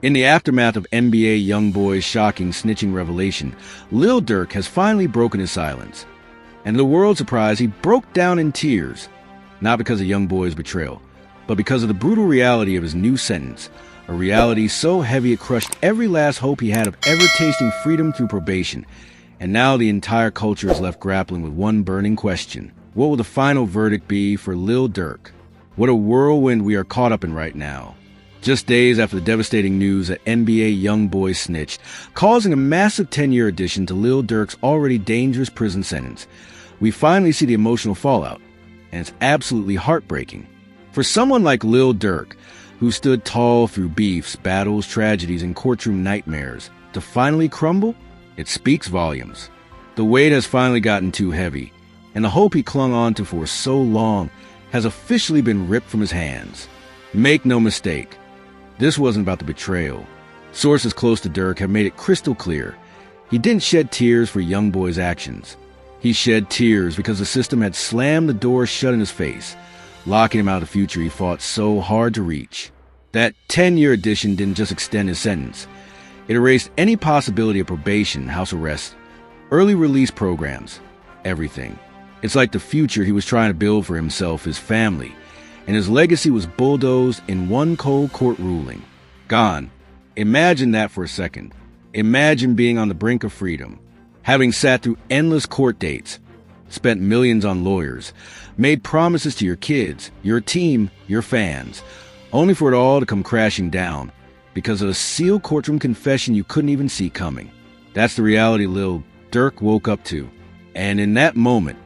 In the aftermath of NBA YoungBoy's shocking snitching revelation, Lil Durk has finally broken his silence. And to the world's surprise, he broke down in tears, not because of YoungBoy's betrayal, but because of the brutal reality of his new sentence, a reality so heavy it crushed every last hope he had of ever tasting freedom through probation. And now the entire culture is left grappling with one burning question. What will the final verdict be for Lil Durk? What a whirlwind we are caught up in right now. Just days after the devastating news that NBA YoungBoy snitched, causing a massive 10-year addition to Lil Durk's already dangerous prison sentence, we finally see the emotional fallout, and it's absolutely heartbreaking. For someone like Lil Durk, who stood tall through beefs, battles, tragedies, and courtroom nightmares, to finally crumble, it speaks volumes. The weight has finally gotten too heavy, and the hope he clung on to for so long has officially been ripped from his hands. Make no mistake, this wasn't about the betrayal. Sources close to Durk have made it crystal clear. He didn't shed tears for YoungBoy's actions. He shed tears because the system had slammed the door shut in his face, locking him out of the future he fought so hard to reach. That 10-year addition didn't just extend his sentence. It erased any possibility of probation, house arrest, early release programs, everything. It's like the future he was trying to build for himself, his family, and his legacy was bulldozed in one cold court ruling. Gone. Imagine that for a second. Imagine being on the brink of freedom, having sat through endless court dates, spent millions on lawyers, made promises to your kids, your team, your fans, only for it all to come crashing down because of a sealed courtroom confession you couldn't even see coming. That's the reality Lil Durk woke up to. And in that moment,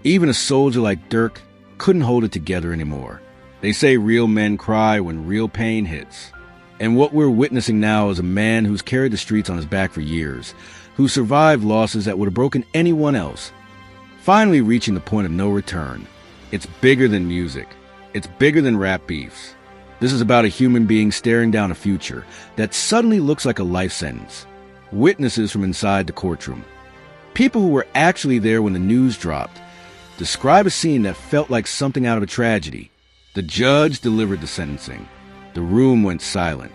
even a soldier like Durk couldn't hold it together anymore. They say real men cry when real pain hits. And what we're witnessing now is a man who's carried the streets on his back for years, who survived losses that would have broken anyone else, finally reaching the point of no return. It's bigger than music. It's bigger than rap beefs. This is about a human being staring down a future that suddenly looks like a life sentence. Witnesses from inside the courtroom, people who were actually there when the news dropped, describe a scene that felt like something out of a tragedy. The judge delivered the sentencing. The room went silent.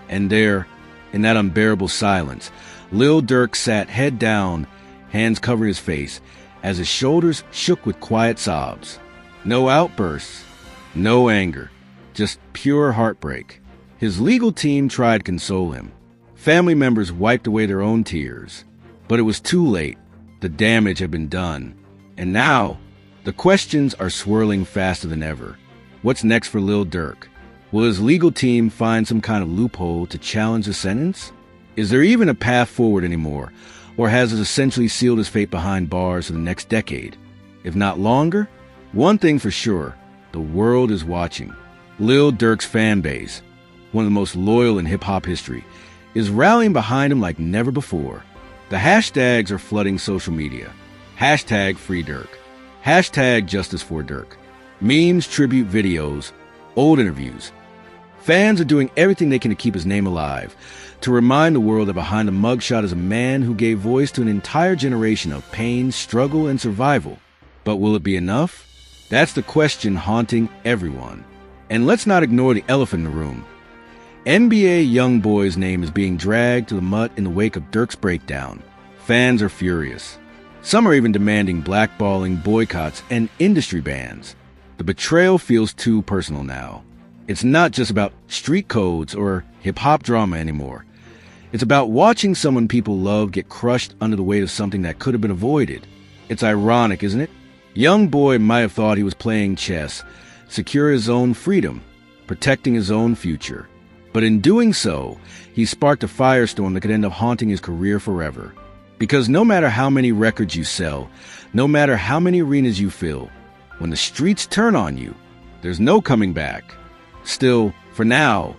And there, in that unbearable silence, Lil Durk sat head down, hands covering his face, as his shoulders shook with quiet sobs. No outbursts, no anger, just pure heartbreak. His legal team tried to console him. Family members wiped away their own tears. But it was too late. The damage had been done. And now, the questions are swirling faster than ever. What's next for Lil Durk? Will his legal team find some kind of loophole to challenge the sentence? Is there even a path forward anymore? Or has it essentially sealed his fate behind bars for the next decade? If not longer? One thing for sure, the world is watching. Lil Durk's fan base, one of the most loyal in hip-hop history, is rallying behind him like never before. The hashtags are flooding social media. Hashtag Free Durk. Hashtag Justice for Durk. Memes, tribute videos, old interviews. Fans are doing everything they can to keep his name alive, to remind the world that behind the mugshot is a man who gave voice to an entire generation of pain, struggle, and survival. But will it be enough? That's the question haunting everyone. And let's not ignore the elephant in the room. NBA YoungBoy's name is being dragged to the mud in the wake of Durk's breakdown. Fans are furious. Some are even demanding blackballing, boycotts, and industry bans. The betrayal feels too personal now. It's not just about street codes or hip-hop drama anymore. It's about watching someone people love get crushed under the weight of something that could have been avoided. It's ironic, isn't it? YoungBoy might have thought he was playing chess, secure his own freedom, protecting his own future. But in doing so, he sparked a firestorm that could end up haunting his career forever. Because no matter how many records you sell, no matter how many arenas you fill, when the streets turn on you, there's no coming back. Still, for now,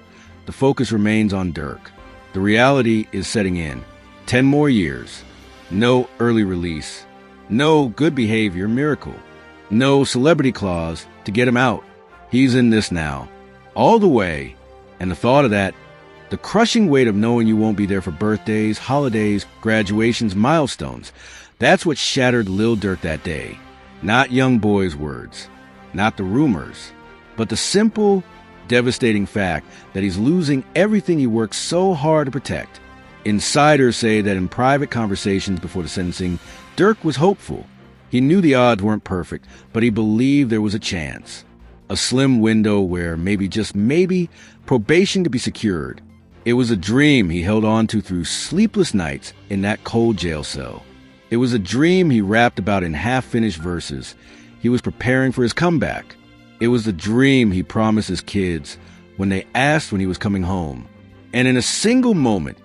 the focus remains on Durk. The reality is setting in. 10 more years. No early release. No good behavior miracle. No celebrity clause to get him out. He's in this now. All the way. And the thought of that, the crushing weight of knowing you won't be there for birthdays, holidays, graduations, milestones, that's what shattered Lil Durk that day. Not YoungBoy's words, not the rumors, but the simple, devastating fact that he's losing everything he worked so hard to protect. Insiders say that in private conversations before the sentencing, Durk was hopeful. He knew the odds weren't perfect, but he believed there was a chance. A slim window where maybe, just maybe, probation could be secured. It was a dream he held on to through sleepless nights in that cold jail cell. It was a dream he rapped about in half-finished verses. He was preparing for his comeback. It was the dream he promised his kids when they asked when he was coming home. And in a single moment,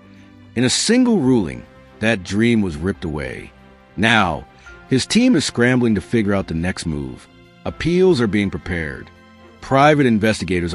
in a single ruling, that dream was ripped away. Now, his team is scrambling to figure out the next move. Appeals are being prepared. Private investigators are